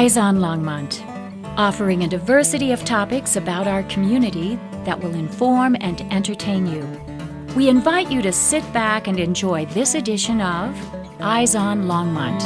Eyes on Longmont, offering a diversity of topics about our community that will inform and entertain you. We invite you to sit back and enjoy this edition of Eyes on Longmont.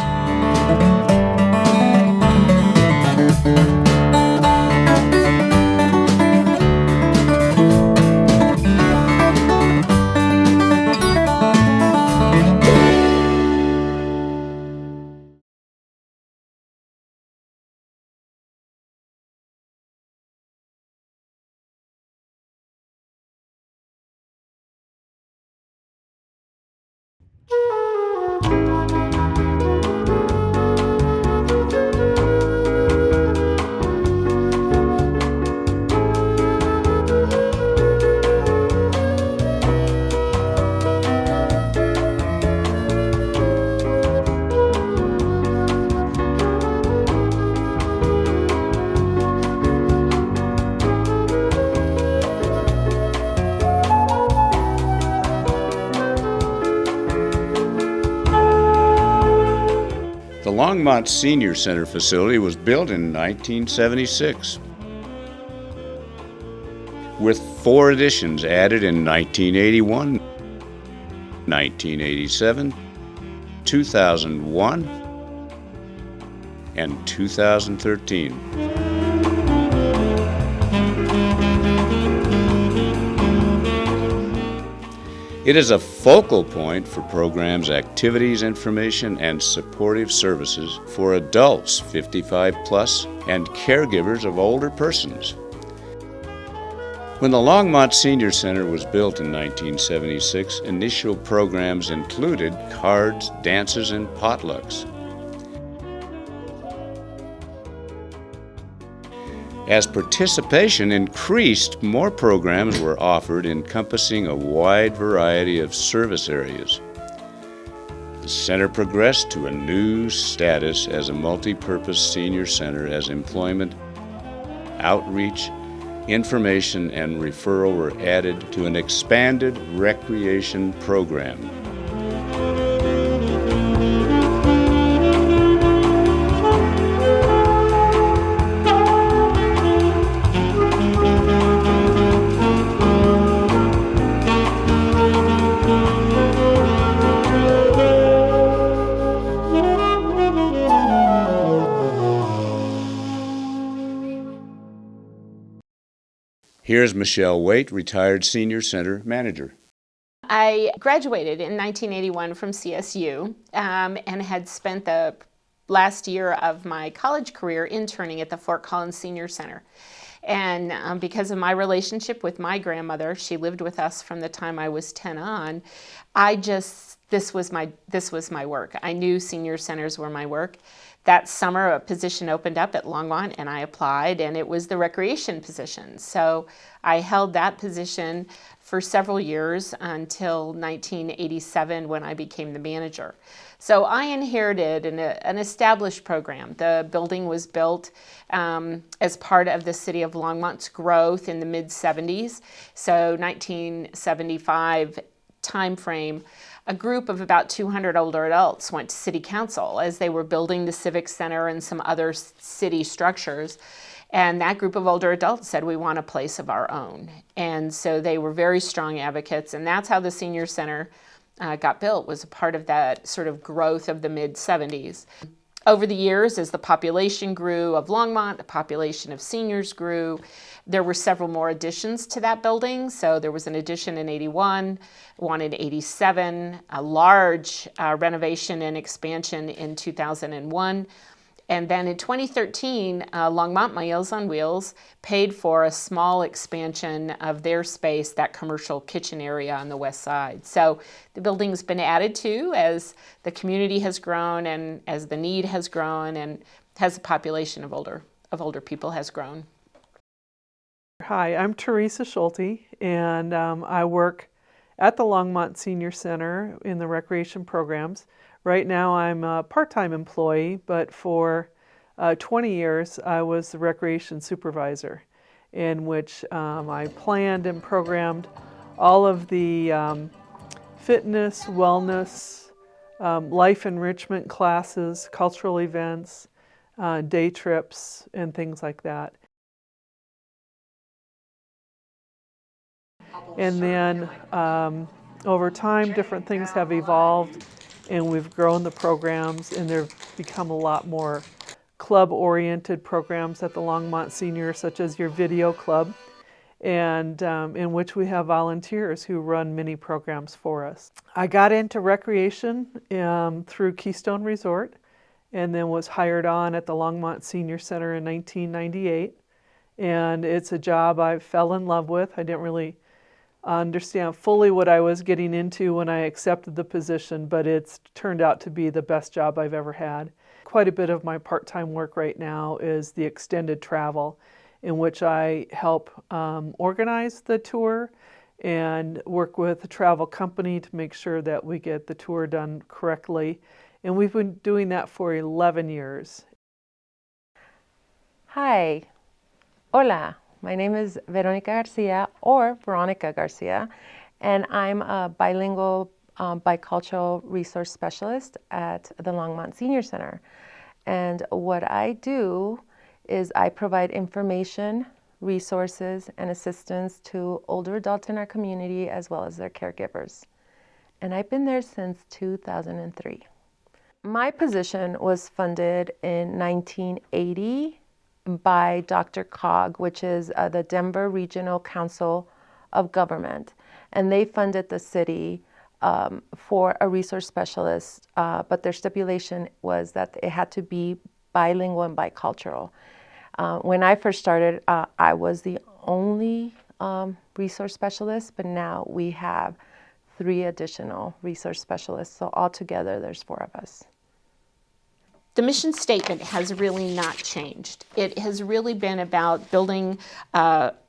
The Longmont Senior Center facility was built in 1976, with 4 additions added in 1981, 1987, 2001, and 2013. It is a focal point for programs, activities, information, and supportive services for adults 55 plus and caregivers of older persons. When the Longmont Senior Center was built in 1976, initial programs included cards, dances, and potlucks. As participation increased, more programs were offered encompassing a wide variety of service areas. The center progressed to a new status as a multi-purpose senior center as employment, outreach, information, and referral were added to an expanded recreation program. Here's Michelle Waite, retired Senior Center Manager. I graduated in 1981 from CSU and had spent the last year of my college career interning at the Fort Collins Senior Center. And because of my relationship with my grandmother, she lived with us from the time I was 10 on, this was my work. I knew senior centers were my work. That summer, a position opened up at Longmont, and I applied, and it was the recreation position. So I held that position for several years until 1987 when I became the manager. So I inherited an established program. The building was built as part of the city of Longmont's growth in the mid-70s. So 1975 timeframe, a group of about 200 older adults went to city council as they were building the civic center and some other city structures. And that group of older adults said, we want a place of our own. And so they were very strong advocates, and that's how the senior center got built, was a part of that sort of growth of the mid-70s. Over the years, as the population grew of Longmont, the population of seniors grew, there were several more additions to that building. So there was an addition in 81, one in 87, a large renovation and expansion in 2001. And then in 2013, Longmont Meals on Wheels paid for a small expansion of their space, that commercial kitchen area on the west side. So the building's been added to as the community has grown and as the need has grown and as the population of older people has grown. Hi, I'm Teresa Schulte, and I work at the Longmont Senior Center in the recreation programs. Right now I'm a part-time employee, but for 20 years I was the recreation supervisor, in which I planned and programmed all of the fitness, wellness, life enrichment classes, cultural events, day trips, and things like that. And then over time, different things have evolved, and we've grown the programs, and they've become a lot more club-oriented programs at the Longmont Senior, such as your video club, and in which we have volunteers who run many programs for us. I got into recreation through Keystone Resort, and then was hired on at the Longmont Senior Center in 1998. And it's a job I fell in love with. I didn't really understand fully what I was getting into when I accepted the position, but it's turned out to be the best job I've ever had. Quite a bit of my part-time work right now is the extended travel, in which I help organize the tour and work with the travel company to make sure that we get the tour done correctly. And we've been doing that for 11 years. Hi, hola, my name is Veronica Garcia, or Veronica Garcia, and I'm a bilingual bicultural resource specialist at the Longmont Senior Center. And what I do is I provide information, resources, and assistance to older adults in our community as well as their caregivers. And I've been there since 2003. My position was funded in 1980 by DRCOG, which is the Denver Regional Council of Government. And they funded the city for a resource specialist, but their stipulation was that it had to be bilingual and bicultural. When I first started, I was the only resource specialist, but now we have 3 additional resource specialists. So altogether, there's 4 of us. The mission statement has really not changed. It has really been about building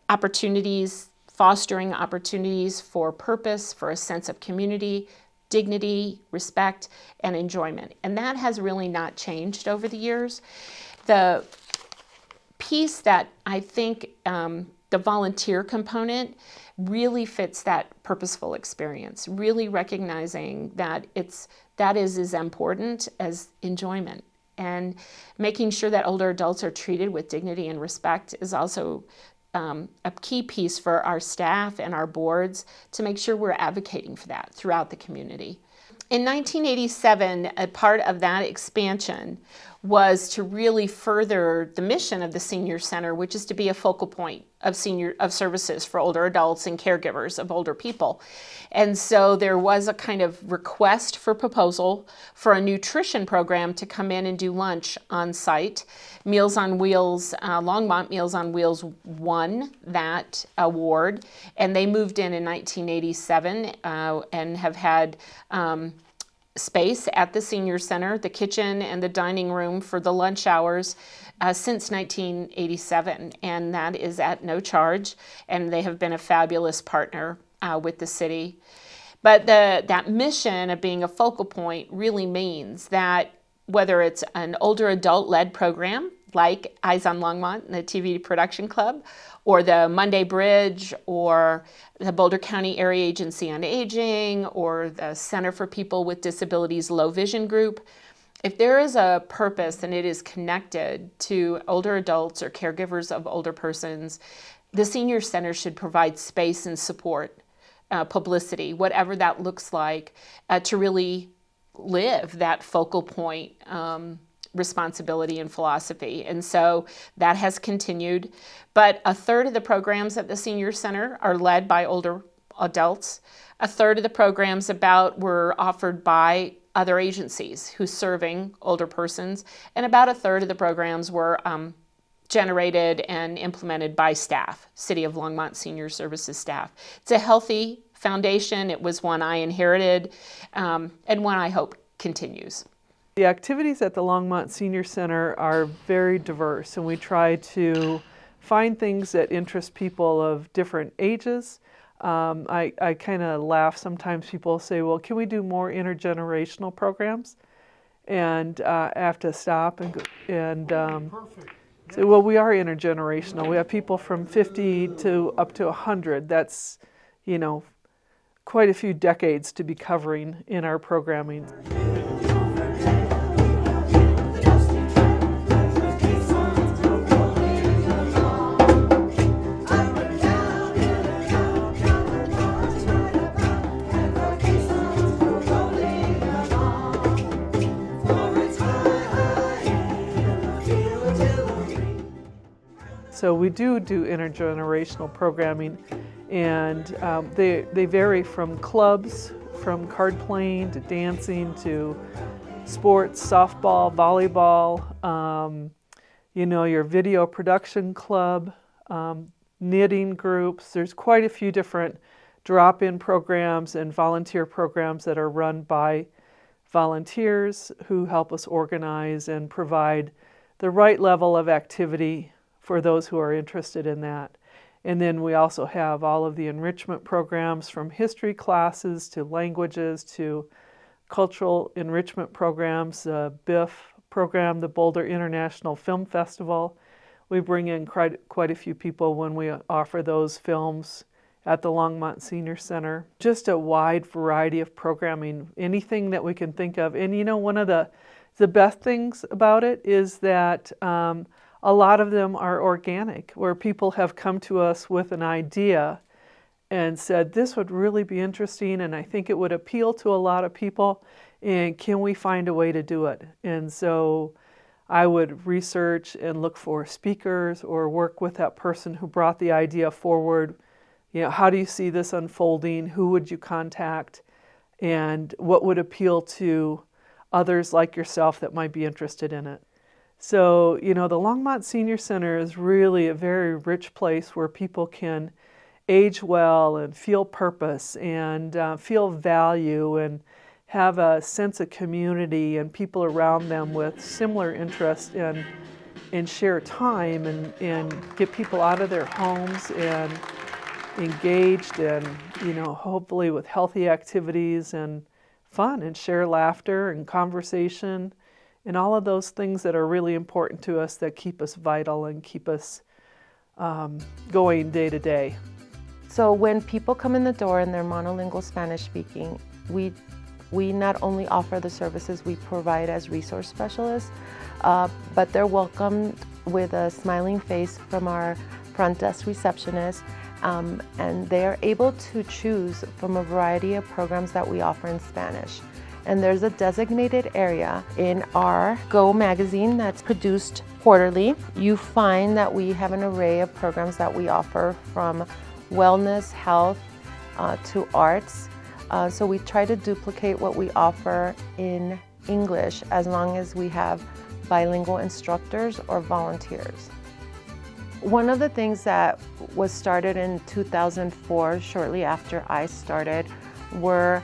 opportunities, fostering opportunities for purpose, for a sense of community, dignity, respect, and enjoyment. And that has really not changed over the years. The piece that I think the volunteer component really fits that purposeful experience, really recognizing that that is as important as enjoyment. And making sure that older adults are treated with dignity and respect is also a key piece for our staff and our boards to make sure we're advocating for that throughout the community. In 1987, a part of that expansion was to really further the mission of the Senior Center, which is to be a focal point of services for older adults and caregivers of older people. And so there was a kind of request for proposal for a nutrition program to come in and do lunch on site. Meals on Wheels, Longmont Meals on Wheels won that award, and they moved in 1987 and have had space at the Senior Center, the kitchen and the dining room for the lunch hours since 1987, and that is at no charge, and they have been a fabulous partner with the city. But that mission of being a focal point really means that whether it's an older adult-led program like Eyes on Longmont, the TV Production Club, or the Monday Bridge, or the Boulder County Area Agency on Aging, or the Center for People with Disabilities Low Vision Group, if there is a purpose and it is connected to older adults or caregivers of older persons, the Senior Center should provide space and support, publicity, whatever that looks like, to really live that focal point responsibility and philosophy. And so that has continued. But a third of the programs at the Senior Center are led by older adults. A third of the programs were offered by other agencies who's serving older persons. And about a third of the programs were generated and implemented by staff, City of Longmont Senior Services staff. It's a healthy foundation. It was one I inherited and one I hope continues. The activities at the Longmont Senior Center are very diverse, and we try to find things that interest people of different ages. I kind of laugh sometimes. People say, well, can we do more intergenerational programs? And I have to stop and say, well, we are intergenerational. We have people from 50 to up to 100. That's, quite a few decades to be covering in our programming. so we do intergenerational programming, and they vary from clubs, from card playing to dancing to sports, softball, volleyball, your video production club, knitting groups. There's quite a few different drop-in programs and volunteer programs that are run by volunteers who help us organize and provide the right level of activity for those who are interested in that. And then we also have all of the enrichment programs, from history classes to languages to cultural enrichment programs, the BIF program, the Boulder International Film Festival. We bring in quite a few people when we offer those films at the Longmont Senior Center. Just a wide variety of programming, anything that we can think of. And one of the best things about it is that a lot of them are organic, where people have come to us with an idea and said, this would really be interesting and I think it would appeal to a lot of people, and can we find a way to do it? And so I would research and look for speakers or work with that person who brought the idea forward. How do you see this unfolding? Who would you contact? And what would appeal to others like yourself that might be interested in it? So, the Longmont Senior Center is really a very rich place where people can age well and feel purpose and feel value and have a sense of community and people around them with similar interests and share time and get people out of their homes and engaged and, hopefully with healthy activities and fun and share laughter and conversation and all of those things that are really important to us that keep us vital and keep us going day to day. So when people come in the door and they're monolingual Spanish speaking, we not only offer the services we provide as resource specialists, but they're welcomed with a smiling face from our front desk receptionist, and they're able to choose from a variety of programs that we offer in Spanish. And there's a designated area in our Go magazine that's produced quarterly. You find that we have an array of programs that we offer, from wellness, health, to arts. So we try to duplicate what we offer in English as long as we have bilingual instructors or volunteers. One of the things that was started in 2004, shortly after I started, were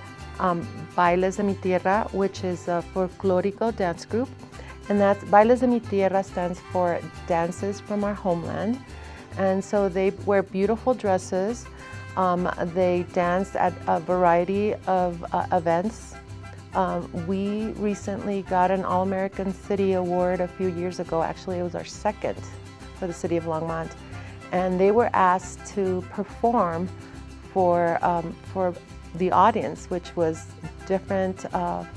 Bailes de mi Tierra, which is a folklorico dance group. And that's Bailes de mi Tierra stands for dances from our homeland. And so they wear beautiful dresses. They dance at a variety of events. We recently got an All-American City Award a few years ago. Actually, it was our second for the city of Longmont. And they were asked to perform for the audience, which was different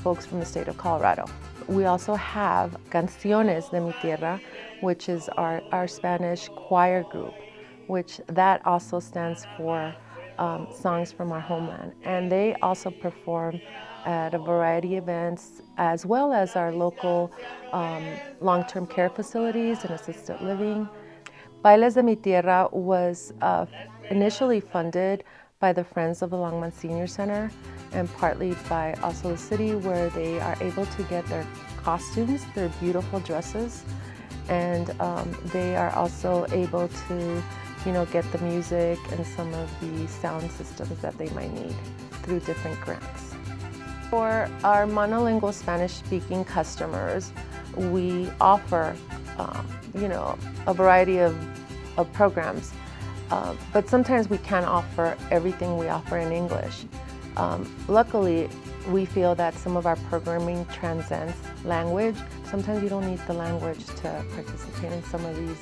folks from the state of Colorado. We also have Canciones de mi Tierra, which is our Spanish choir group, which that also stands for songs from our homeland. And they also perform at a variety of events, as well as our local long-term care facilities and assisted living. Bailes de mi Tierra was initially funded by the Friends of the Longmont Senior Center, and partly by also the city, where they are able to get their costumes, their beautiful dresses, and they are also able to get the music and some of the sound systems that they might need through different grants. For our monolingual Spanish-speaking customers, we offer a variety of programs. But sometimes we can't offer everything we offer in English. Luckily, we feel that some of our programming transcends language. Sometimes you don't need the language to participate in some of these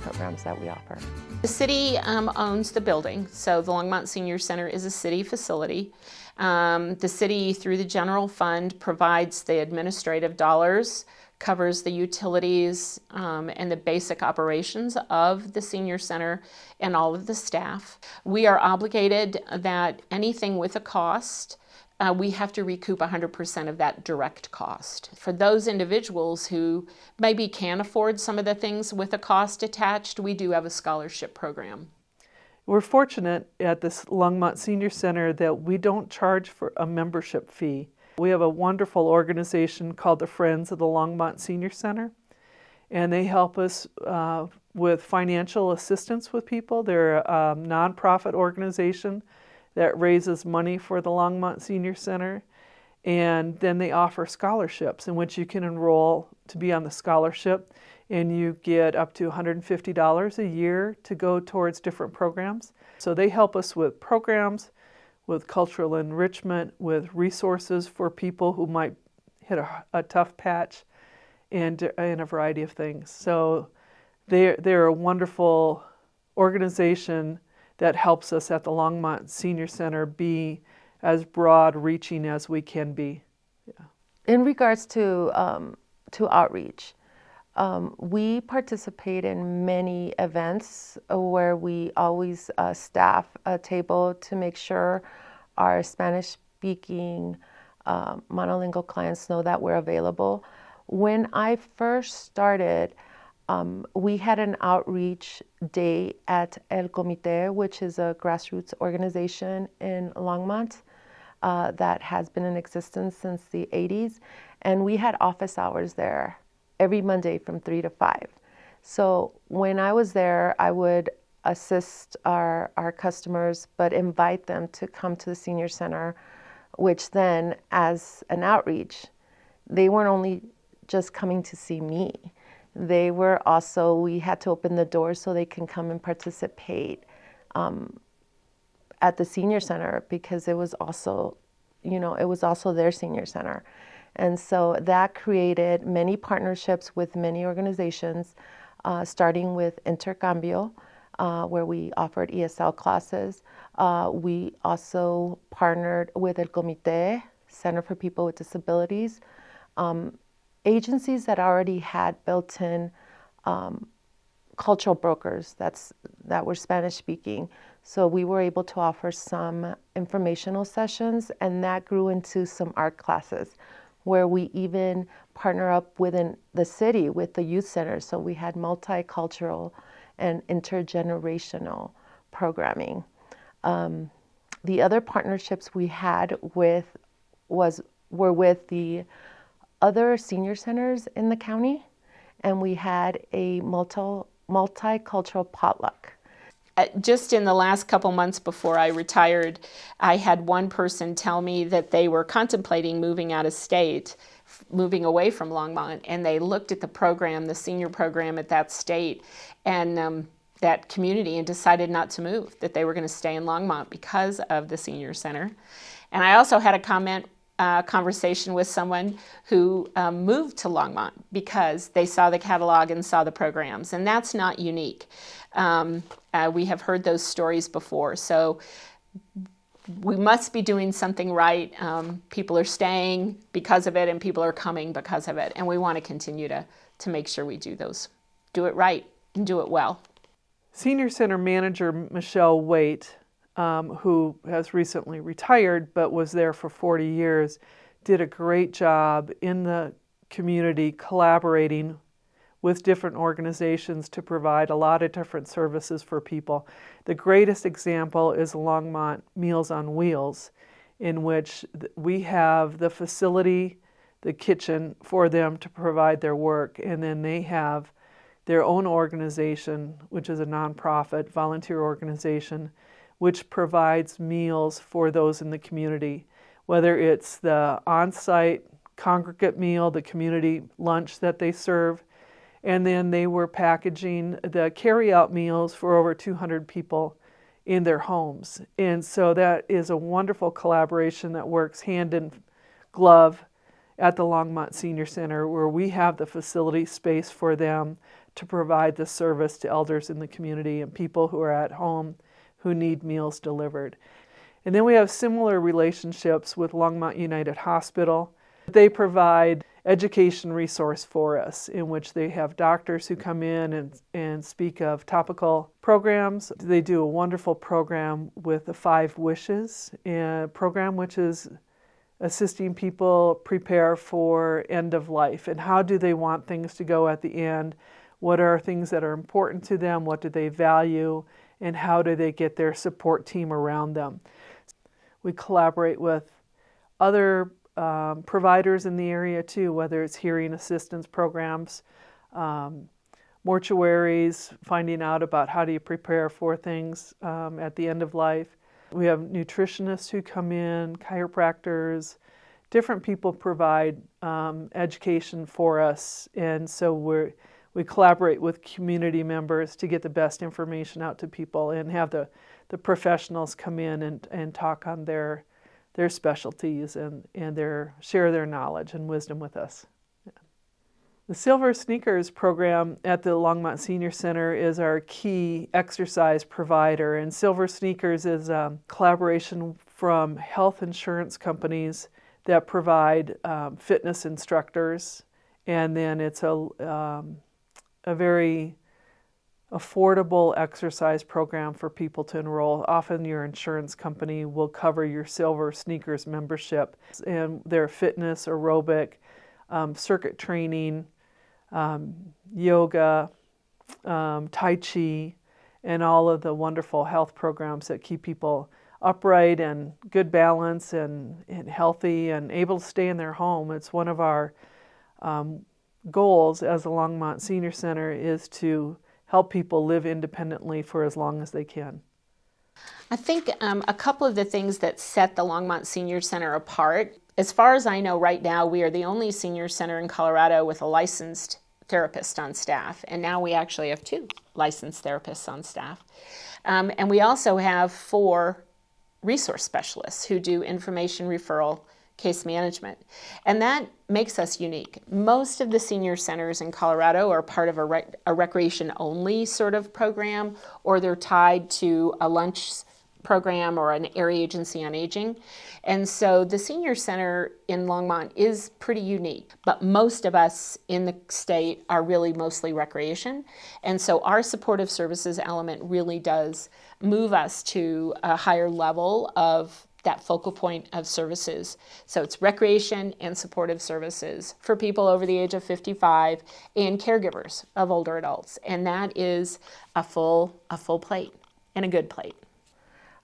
programs that we offer. The city owns the building, so the Longmont Senior Center is a city facility. The city, through the general fund, provides the administrative dollars, covers the utilities and the basic operations of the senior center and all of the staff. We are obligated that anything with a cost we have to recoup 100% of that direct cost. For those individuals who maybe can't afford some of the things with a cost attached, we do have a scholarship program. We're fortunate at this Longmont Senior Center that we don't charge for a membership fee. We have a wonderful organization called the Friends of the Longmont Senior Center, and they help us with financial assistance with people. They're a nonprofit organization that raises money for the Longmont Senior Center, and then they offer scholarships in which you can enroll to be on the scholarship, and you get up to $150 a year to go towards different programs. So they help us with programs, with cultural enrichment, with resources for people who might hit a tough patch, and a variety of things. So they're a wonderful organization that helps us at the Longmont Senior Center be as broad-reaching as we can be. Yeah. In regards to outreach, we participate in many events where we always staff a table to make sure our Spanish-speaking monolingual clients know that we're available. When I first started, we had an outreach day at El Comité, which is a grassroots organization in Longmont that has been in existence since the 80s. And we had office hours there every Monday from 3 to 5. So when I was there, I would assist our customers, but invite them to come to the Senior Center, which then, as an outreach, they weren't only just coming to see me. They were also, we had to open the doors so they can come and participate at the Senior Center, because it was also, it was also their Senior Center. And so that created many partnerships with many organizations, starting with Intercambio, where we offered ESL classes. We also partnered with El Comité, Center for People with Disabilities, agencies that already had built-in cultural brokers that were Spanish speaking. So we were able to offer some informational sessions, and that grew into some art classes where we even partner up within the city with the youth center. So we had multicultural and intergenerational programming. The other partnerships we had were with the other senior centers in the county, and we had a multicultural potluck. Just in the last couple months before I retired, I had one person tell me that they were contemplating moving out of state, moving away from Longmont, and they looked at the program, the senior program at that state, and that community, and decided not to move, that they were going to stay in Longmont because of the senior center. And I also had a conversation with someone who moved to Longmont because they saw the catalog and saw the programs, and that's not unique. We have heard those stories before, so we must be doing something right. People are staying because of it, and people are coming because of it, and we want to continue to make sure we do it right and do it well. Senior Center Manager Michelle Waite, who has recently retired but was there for 40 years, did a great job in the community collaborating with different organizations to provide a lot of different services for people. The greatest example is Longmont Meals on Wheels, in which we have the facility, the kitchen for them to provide their work, and then they have their own organization, which is a nonprofit volunteer organization, which provides meals for those in the community, whether it's the on-site congregate meal, the community lunch that they serve, and then they were packaging the carry-out meals for over 200 people in their homes. And so that is a wonderful collaboration that works hand in glove at the Longmont Senior Center, where we have the facility space for them to provide the service to elders in the community and people who are at home who need meals delivered. And then we have similar relationships with Longmont United Hospital. They provide education resource for us, in which they have doctors who come in and speak of topical programs. They do a wonderful program with the 5 Wishes program, which is assisting people prepare for end of life and how do they want things to go at the end, what are things that are important to them, what do they value, and how do they get their support team around them. We collaborate with other providers in the area too, whether it's hearing assistance programs, mortuaries, finding out about how do you prepare for things at the end of life. We have nutritionists who come in, chiropractors, different people provide education for us, and so we collaborate with community members to get the best information out to people and have the professionals come in and talk on their specialties and share their knowledge and wisdom with us. The Silver Sneakers program at the Longmont Senior Center is our key exercise provider, and Silver Sneakers is a collaboration from health insurance companies that provide fitness instructors, and then it's a very affordable exercise program for people to enroll. Often your insurance company will cover your Silver Sneakers membership, and their fitness, aerobic, circuit training, yoga, Tai Chi, and all of the wonderful health programs that keep people upright and good balance and healthy and able to stay in their home. It's one of our goals as the Longmont Senior Center is to help people live independently for as long as they can. I think a couple of the things that set the Longmont Senior Center apart, as far as I know right now, we are the only senior center in Colorado with a licensed therapist on staff, and now we actually have 2 licensed therapists on staff. And we also have 4 resource specialists who do information referral case management. And that makes us unique. Most of the senior centers in Colorado are part of a recreation-only sort of program, or they're tied to a lunch program or an area agency on aging. And so the senior center in Longmont is pretty unique, but most of us in the state are really mostly recreation. And so our supportive services element really does move us to a higher level of that focal point of services. So it's recreation and supportive services for people over the age of 55 and caregivers of older adults. And that is a full plate and a good plate.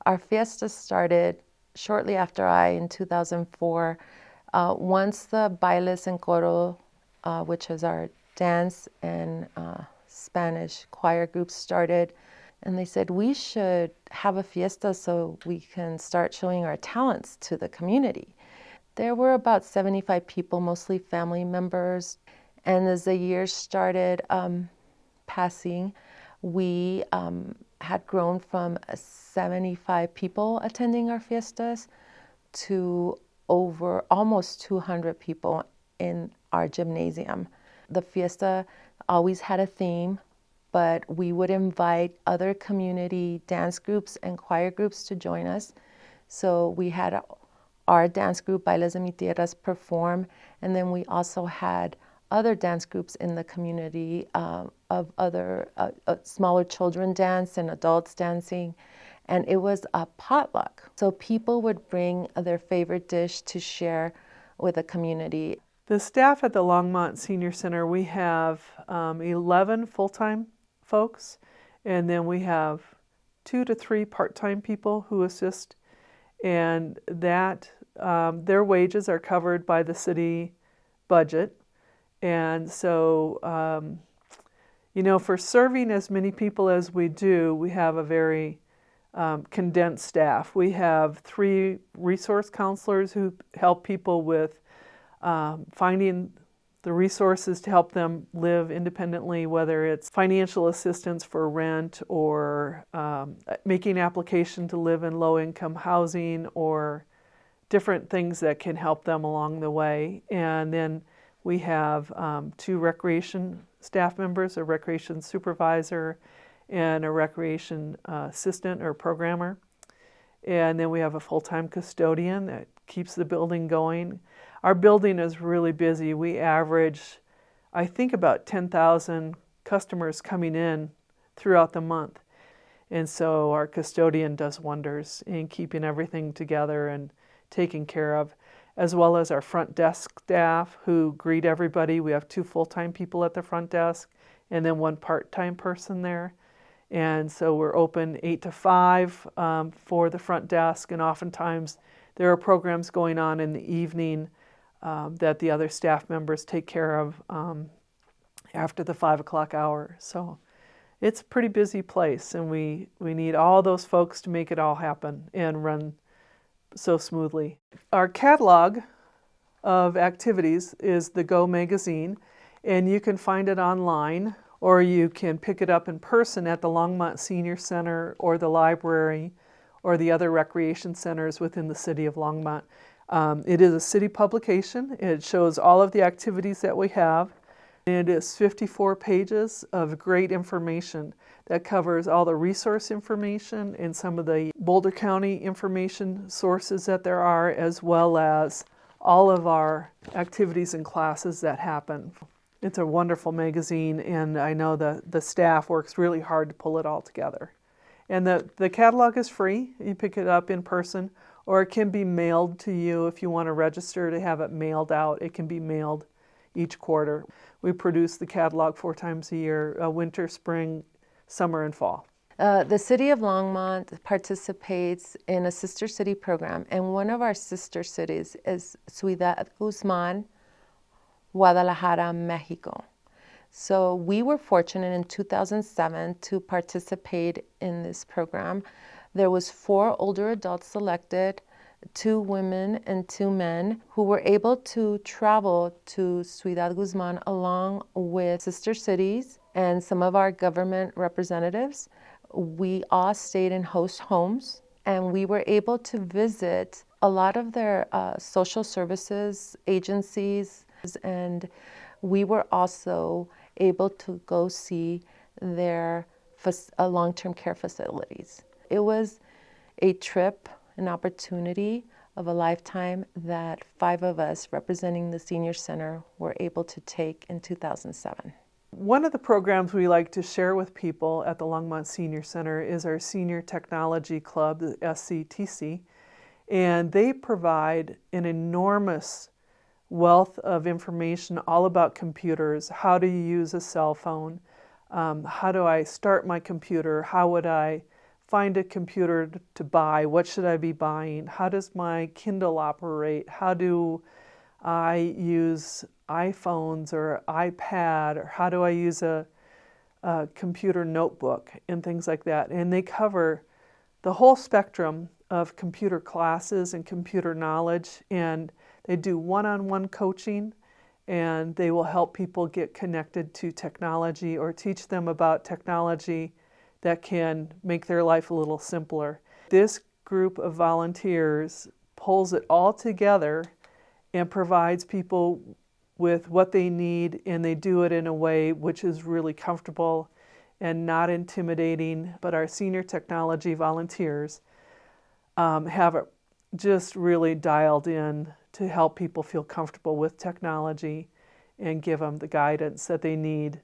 Our fiesta started shortly after in 2004. Once the bailes en coro, which is our dance and Spanish choir group, started, and they said we should have a fiesta so we can start showing our talents to the community. There were about 75 people, mostly family members, and as the years started passing, we had grown from 75 people attending our fiestas to over almost 200 people in our gymnasium. The fiesta always had a theme, but we would invite other community dance groups and choir groups to join us. So we had our dance group, Bailes de Mi Tierras, perform, and then we also had other dance groups in the community of other smaller children dance and adults dancing, and it was a potluck. So people would bring their favorite dish to share with the community. The staff at the Longmont Senior Center, we have 11 full-time folks, and then we have 2 to 3 part-time people who assist, and that their wages are covered by the city budget. And so, for serving as many people as we do, we have a very condensed staff. We have 3 resource counselors who help people with finding the resources to help them live independently, whether it's financial assistance for rent or making application to live in low-income housing or different things that can help them along the way. And then we have 2 recreation staff members, a recreation supervisor and a recreation assistant or programmer. And then we have a full-time custodian that keeps the building going. Our building is really busy. We average, I think, about 10,000 customers coming in throughout the month. And so our custodian does wonders in keeping everything together and taken care of. as well as our front desk staff who greet everybody. We have 2 full-time people at the front desk and then 1 part-time person there. And so we're open 8 to 5 for the front desk, and oftentimes there are programs going on in the evening that the other staff members take care of after the 5 o'clock hour. So it's a pretty busy place, and we need all those folks to make it all happen and run so smoothly. Our catalog of activities is the Go magazine, and you can find it online, or you can pick it up in person at the Longmont Senior Center or the library or the other recreation centers within the city of Longmont. It is a city publication. It shows all of the activities that we have. It is 54 pages of great information that covers all the resource information and some of the Boulder County information sources that there are, as well as all of our activities and classes that happen. It's a wonderful magazine, and I know the staff works really hard to pull it all together. And the catalog is free. You pick it up in person, or it can be mailed to you if you want to register to have it mailed out. It can be mailed each quarter. We produce the catalog 4 times a year, winter, spring, summer, and fall. The City of Longmont participates in a sister city program, and one of our sister cities is Ciudad Guzman, Guadalajara, Mexico. So we were fortunate in 2007 to participate in this program. There was 4 older adults selected, 2 women and 2 men, who were able to travel to Ciudad Guzman along with sister cities and some of our government representatives. We all stayed in host homes, and we were able to visit a lot of their social services agencies, and we were also able to go see their long-term care facilities. It was a trip, an opportunity of a lifetime that 5 of us representing the Senior Center were able to take in 2007. One of the programs we like to share with people at the Longmont Senior Center is our Senior Technology Club, the SCTC, and they provide an enormous wealth of information all about computers. How do you use a cell phone? How do I start my computer? How would I find a computer to buy? What should I be buying? How does my Kindle operate? How do I use iPhones or iPad? Or how do I use a computer notebook and things like that? And they cover the whole spectrum of computer classes and computer knowledge, and they do one-on-one coaching, and they will help people get connected to technology or teach them about technology that can make their life a little simpler. This group of volunteers pulls it all together and provides people with what they need, and they do it in a way which is really comfortable and not intimidating. But our senior technology volunteers have it just really dialed in to help people feel comfortable with technology and give them the guidance that they need.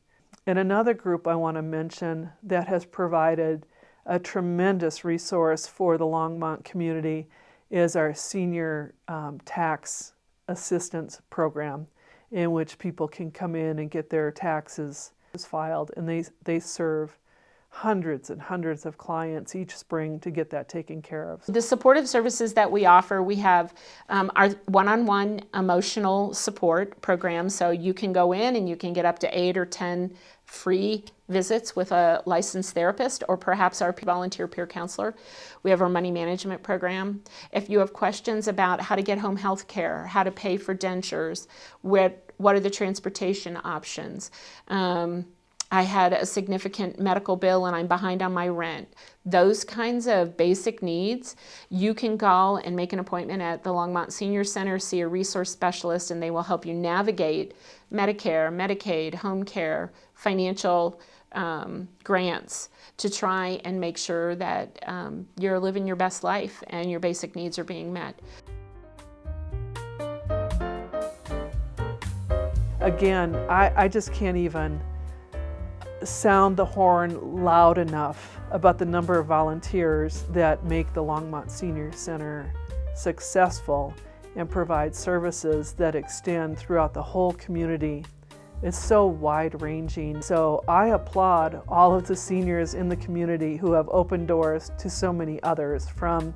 And another group I want to mention that has provided a tremendous resource for the Longmont community is our Senior Tax Assistance Program, in which people can come in and get their taxes filed, and they serve hundreds and hundreds of clients each spring to get that taken care of. The supportive services that we offer, we have our one-on-one emotional support program, so you can go in and you can get up to 8 or 10 free visits with a licensed therapist or perhaps our volunteer peer counselor. We have our money management program. If you have questions about how to get home health care, how to pay for dentures, what are the transportation options, I had a significant medical bill and I'm behind on my rent. Those kinds of basic needs, you can call and make an appointment at the Longmont Senior Center, see a resource specialist, and they will help you navigate Medicare, Medicaid, home care, financial grants to try and make sure that you're living your best life and your basic needs are being met. Again, I just can't even sound the horn loud enough about the number of volunteers that make the Longmont Senior Center successful and provide services that extend throughout the whole community. It's so wide-ranging. So I applaud all of the seniors in the community who have opened doors to so many others, from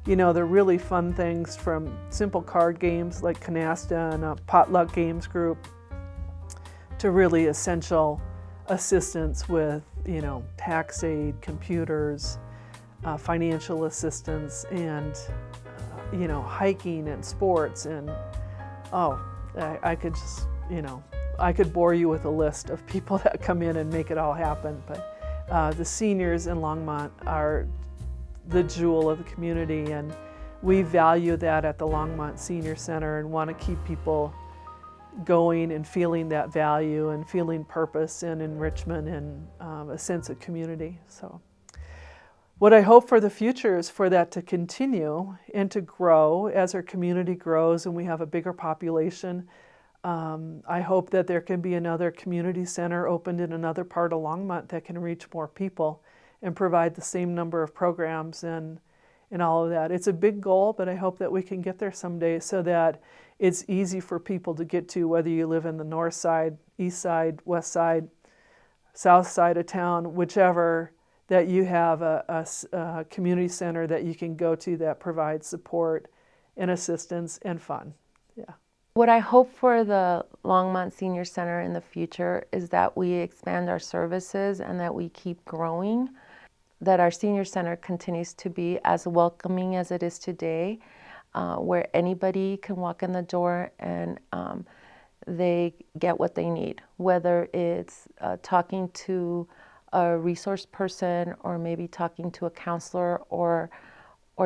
the really fun things from simple card games like canasta and a potluck games group to really essential assistance with, tax aid, computers, financial assistance, and, hiking and sports. And, I could just, I could bore you with a list of people that come in and make it all happen. But the seniors in Longmont are the jewel of the community, and we value that at the Longmont Senior Center and want to keep people going and feeling that value and feeling purpose and enrichment and a sense of community. So what I hope for the future is for that to continue and to grow as our community grows and we have a bigger population. I hope that there can be another community center opened in another part of Longmont that can reach more people and provide the same number of programs and all of that. It's a big goal, but I hope that we can get there someday so that it's easy for people to get to, whether you live in the north side, east side, west side, south side of town, whichever, that you have a community center that you can go to that provides support and assistance and fun. Yeah. What I hope for the Longmont Senior Center in the future is that we expand our services and that we keep growing, that our senior center continues to be as welcoming as it is today, where anybody can walk in the door and they get what they need, whether it's talking to a resource person or maybe talking to a counselor or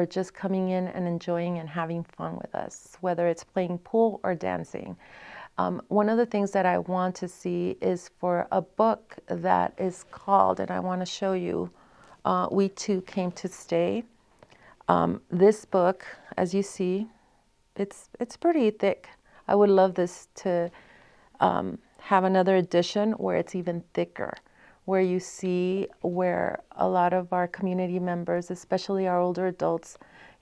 just coming in and enjoying and having fun with us, whether it's playing pool or dancing. One of the things that I want to see is for a book that is called, and I want to show you, We Too Came to Stay. This book, as you see, it's pretty thick. I would love this to have another edition where it's even thicker, where you see where a lot of our community members, especially our older adults,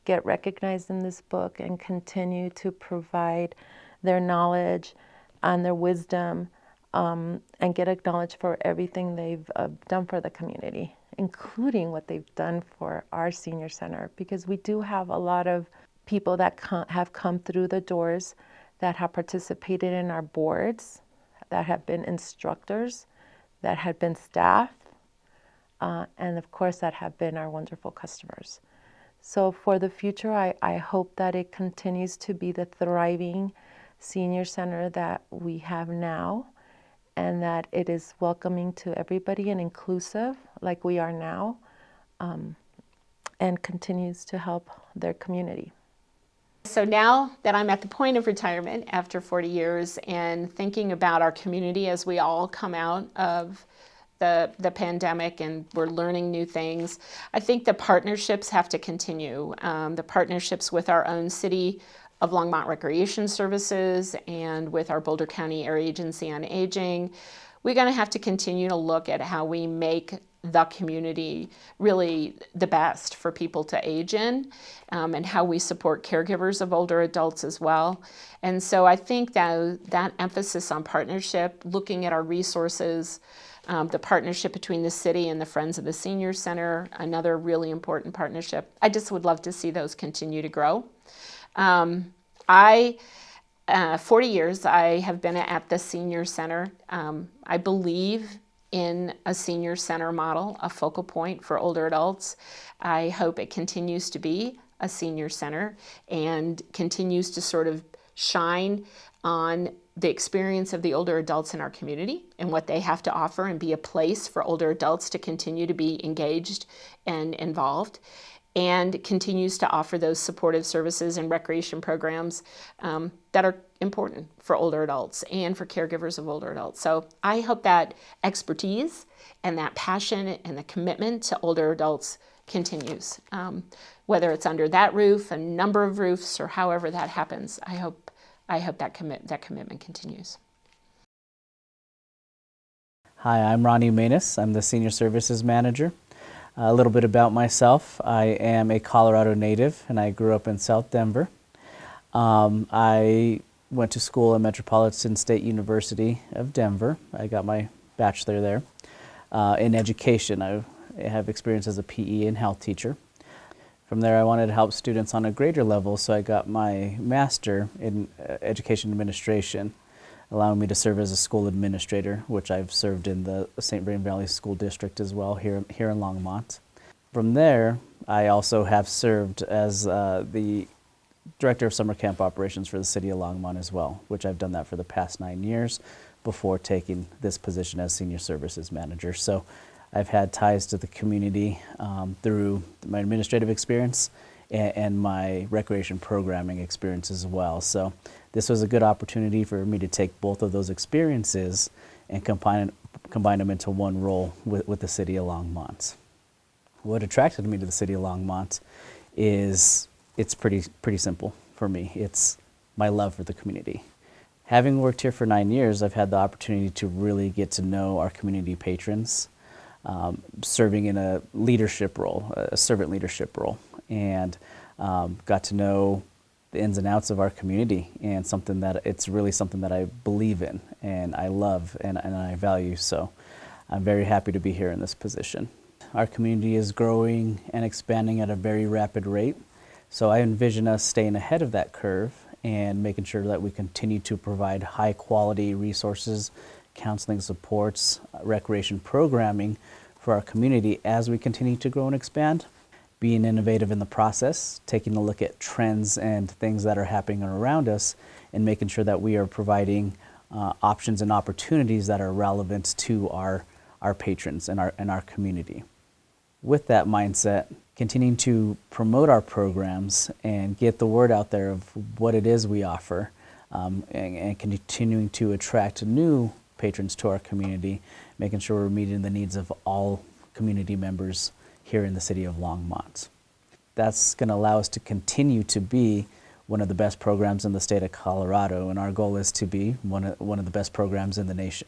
get recognized in this book and continue to provide their knowledge and their wisdom and get acknowledged for everything they've done for the community, including what they've done for our senior center, because we do have a lot of people that have come through the doors that have participated in our boards, that have been instructors, that have been staff, and of course that have been our wonderful customers. So for the future, I hope that it continues to be the thriving senior center that we have now, and that it is welcoming to everybody and inclusive like we are now, and continues to help their community. So now that I'm at the point of retirement after 40 years and thinking about our community as we all come out of the pandemic and we're learning new things, I think the partnerships have to continue. The partnerships with our own City of Longmont Recreation Services and with our Boulder County Area Agency on Aging. We're going to have to continue to look at how we make the community really the best for people to age in, and how we support caregivers of older adults as well. And so I think that emphasis on partnership, looking at our resources, the partnership between the city and the Friends of the Senior Center, another really important partnership. I just would love to see those continue to grow. 40 years I have been at the Senior Center. I believe in a senior center model, a focal point for older adults. I hope it continues to be a senior center and continues to sort of shine on the experience of the older adults in our community and what they have to offer, and be a place for older adults to continue to be engaged and involved, and continues to offer those supportive services and recreation programs that are important for older adults and for caregivers of older adults. So I hope that expertise and that passion and the commitment to older adults continues. Whether it's under that roof, a number of roofs, or however that happens, I hope that commitment continues. Hi, I'm Ronnie Manus. I'm the Senior Services Manager. A little bit about myself. I am a Colorado native and I grew up in South Denver. I went to school at Metropolitan State University of Denver. I got my bachelor there. In education, I have experience as a PE and health teacher. From there, I wanted to help students on a greater level, so I got my master in education administration, allowing me to serve as a school administrator, which I've served in the St. Vrain Valley School District as well, here in Longmont. From there, I also have served as the Director of Summer Camp Operations for the City of Longmont as well, which I've done that for the past 9 years before taking this position as Senior Services Manager. So I've had ties to the community through my administrative experience and my recreation programming experience as well. So this was a good opportunity for me to take both of those experiences and combine them into one role with the City of Longmont. What attracted me to the City of Longmont is it's pretty simple for me. It's my love for the community. Having worked here for 9 years, I've had the opportunity to really get to know our community patrons, serving in a leadership role, a servant leadership role, and got to know the ins and outs of our community, and it's really something that I believe in and I love and I value. So I'm very happy to be here in this position. Our community is growing and expanding at a very rapid rate, so I envision us staying ahead of that curve and making sure that we continue to provide high quality resources, counseling supports, recreation programming for our community as we continue to grow and expand. Being innovative in the process, taking a look at trends and things that are happening around us, and making sure that we are providing options and opportunities that are relevant to our patrons and our community. With that mindset, continuing to promote our programs and get the word out there of what it is we offer, and continuing to attract new patrons to our community, making sure we're meeting the needs of all community members here in the City of Longmont. That's going to allow us to continue to be one of the best programs in the state of Colorado, and our goal is to be one of the best programs in the nation.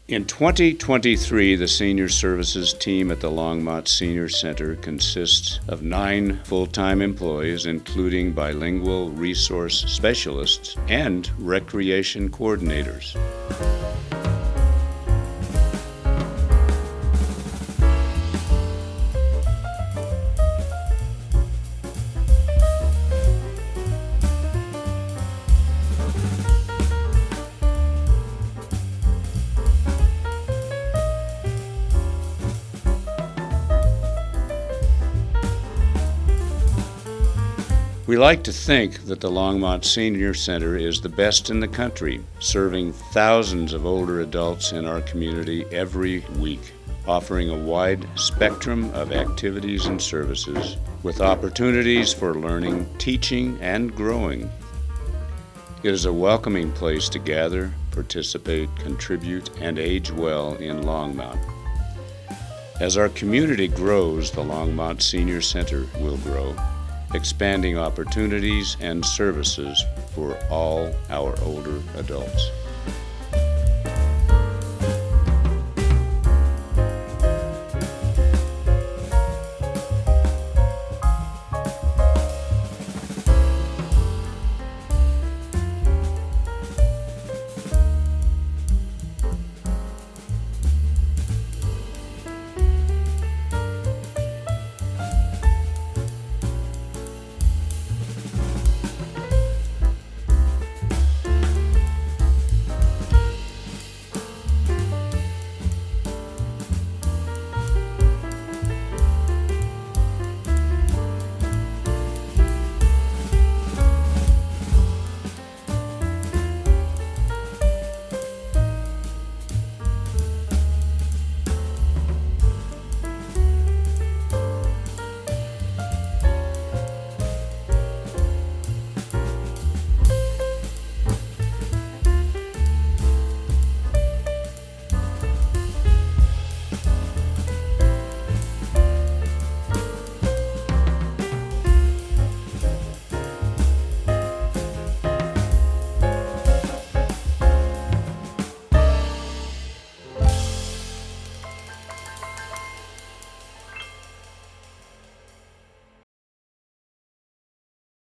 In 2023, the Senior Services team at the Longmont Senior Center consists of 9 full-time employees, including bilingual resource specialists and recreation coordinators. We like to think that the Longmont Senior Center is the best in the country, serving thousands of older adults in our community every week, offering a wide spectrum of activities and services with opportunities for learning, teaching, and growing. It is a welcoming place to gather, participate, contribute, and age well in Longmont. As our community grows, the Longmont Senior Center will grow, expanding opportunities and services for all our older adults.